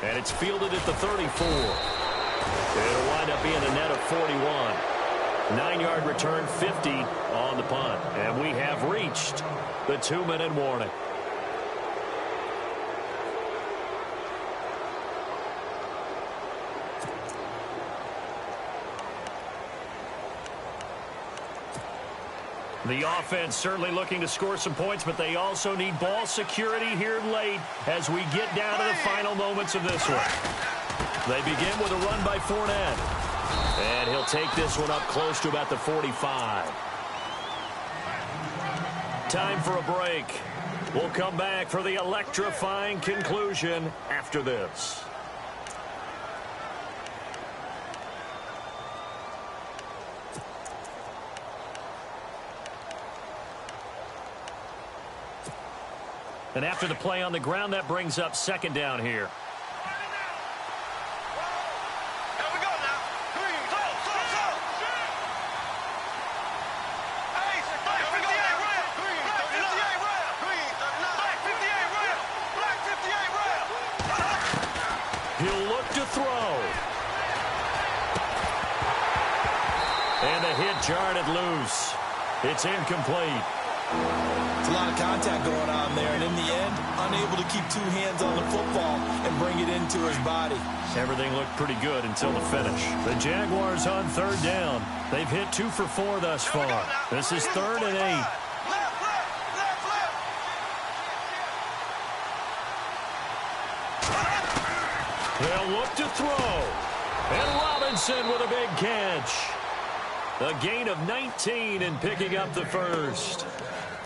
And it's fielded at the 34. It'll wind up being a net of 41. 9-yard return, 50 on the punt. And we have reached the 2-minute warning. The offense certainly looking to score some points, but they also need ball security here late as we get down to the final moments of this one. They begin with a run by Fournette. And he'll take this one up close to about the 45. Time for a break. We'll come back for the electrifying conclusion after this. And after the play on the ground, that brings up 2nd down here. He'll look to throw. And the hit jarred it loose. It's incomplete. It's a lot of contact going on there, and in the end, unable to keep 2 hands on the football and bring it into his body. Everything looked pretty good until the finish. The Jaguars on 3rd down. They've hit 2 for 4 thus far. This is 3rd and 8. They'll look to throw. And Robinson with a big catch. A gain of 19 and picking up the first.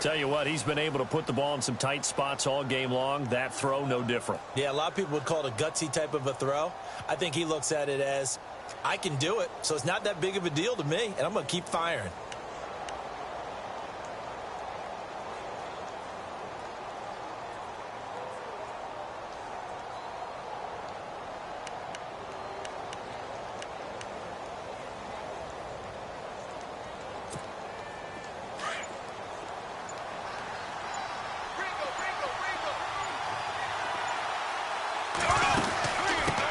Tell you what, he's been able to put the ball in some tight spots all game long. That throw, no different. Yeah, a lot of people would call it a gutsy type of a throw. I think he looks at it as, I can do it, so it's not that big of a deal to me, and I'm going to keep firing.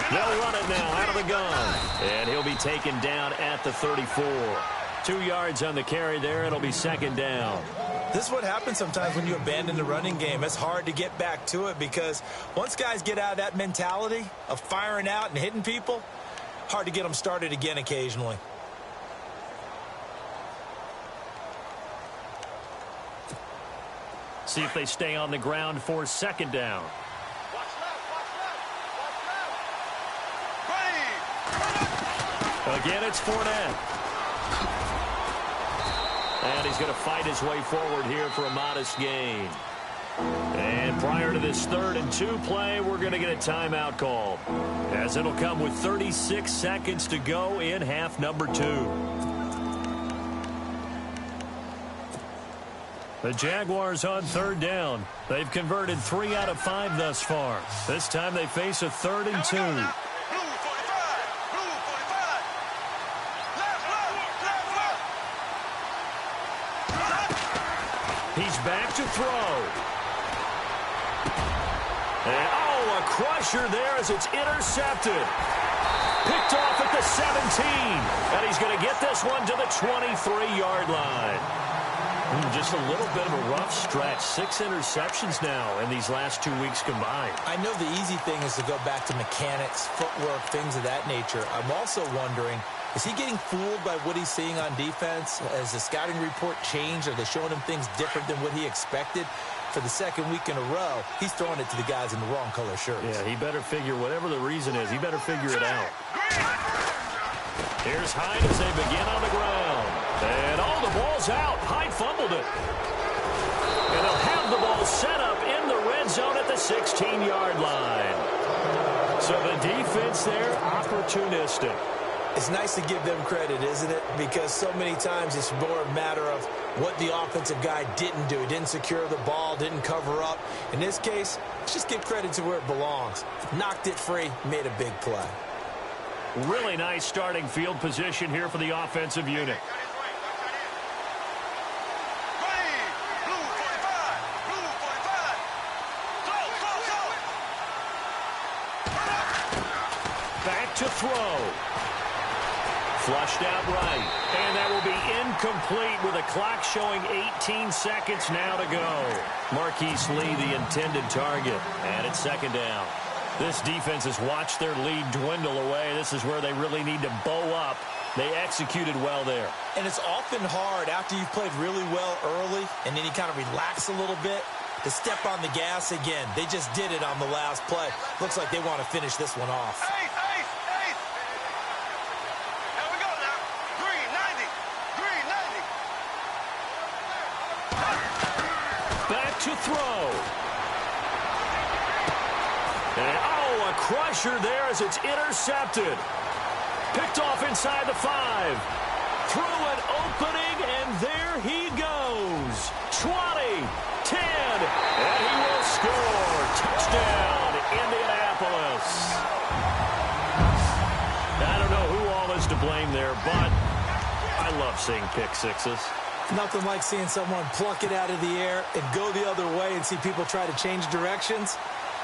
They'll run it now out of the gun. And he'll be taken down at the 34. 2 yards on the carry there. It'll be 2nd down. This is what happens sometimes when you abandon the running game. It's hard to get back to it because once guys get out of that mentality of firing out and hitting people, hard to get them started again occasionally. See if they stay on the ground for 2nd down. Again, it's Fournette. And he's going to fight his way forward here for a modest gain. And prior to this 3rd and 2 play, we're going to get a timeout called, as it'll come with 36 seconds to go in half number 2. The Jaguars on 3rd down. They've converted 3 out of 5 thus far. This time they face a 3rd and 2. He's back to throw. And, oh, a crusher there as it's intercepted. Picked off at the 17. And he's going to get this one to the 23-yard line. Just a little bit of a rough stretch. 6 interceptions now in these last 2 weeks combined. I know the easy thing is to go back to mechanics, footwork, things of that nature. I'm also wondering, is he getting fooled by what he's seeing on defense? Has the scouting report changed? Are they showing him things different than what he expected? for the second week in a row, he's throwing it to the guys in the wrong color shirts. Yeah, he better figure, whatever the reason is, he better figure it out. Here's Hyde as they begin on the ground. And, oh, the ball's out. Hyde fumbled it. And they'll have the ball set up in the red zone at the 16-yard line. So the defense there, opportunistic. It's nice to give them credit, isn't it? Because so many times it's more a matter of what the offensive guy didn't do. He didn't secure the ball, didn't cover up. In this case, let's just give credit to where it belongs. Knocked it free, made a big play. Really nice starting field position here for the offensive unit. Back to throw. Flushed out right. And that will be incomplete with a clock showing 18 seconds now to go. Marquise Lee, the intended target. And it's second down. This defense has watched their lead dwindle away. This is where they really need to bow up. They executed well there. And it's often hard after you've played really well early and then you kind of relax a little bit to step on the gas again. They just did it on the last play. Looks like they want to finish this one off. Ace, ace, ace. Here we go now. Green, 90. Green, 90. Back to throw. And, oh, a crusher there as it's intercepted. Picked off inside the 5. Through an opening, and there he goes. 20, 10, and he will score. Touchdown, Indianapolis. I don't know who all is to blame there, but I love seeing pick sixes. Nothing like seeing someone pluck it out of the air and go the other way and see people try to change directions.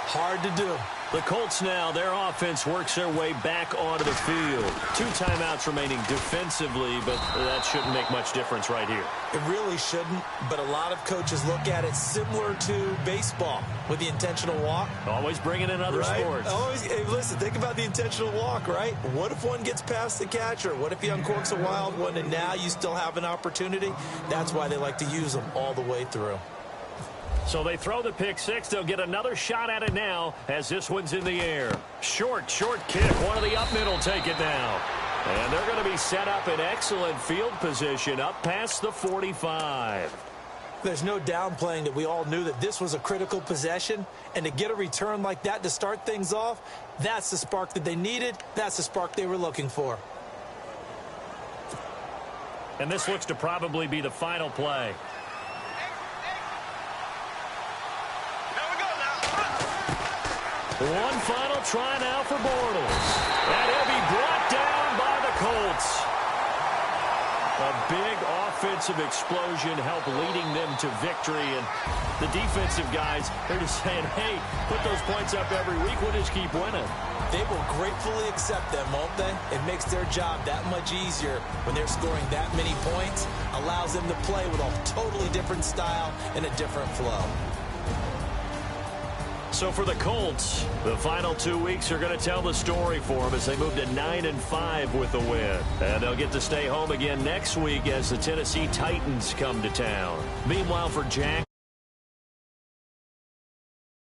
Hard to do. The Colts now, their offense works their way back onto the field. 2 timeouts remaining defensively, but that shouldn't make much difference right here. It really shouldn't, but a lot of coaches look at it similar to baseball with the intentional walk. Always bringing in other sports. Always, hey, listen, think about the intentional walk, right? What if one gets past the catcher? What if he uncorks a wild one and now you still have an opportunity? That's why they like to use them all the way through. So they throw the pick six. They'll get another shot at it now as this one's in the air. Short kick. One of the up middle take it now. And they're going to be set up in excellent field position up past the 45. There's no downplaying that we all knew that this was a critical possession. And to get a return like that to start things off, that's the spark that they needed. That's the spark they were looking for. And this looks to probably be the final play. One final try now for Bortles. And he'll be brought down by the Colts. A big offensive explosion helped leading them to victory. And the defensive guys, they're just saying, hey, put those points up every week. We'll just keep winning. They will gratefully accept them, won't they? It makes their job that much easier when they're scoring that many points. Allows them to play with a totally different style and a different flow. So for the Colts, the final 2 weeks are going to tell the story for them as they move to 9-5 with the win. And they'll get to stay home again next week as the Tennessee Titans come to town. Meanwhile, for Jack.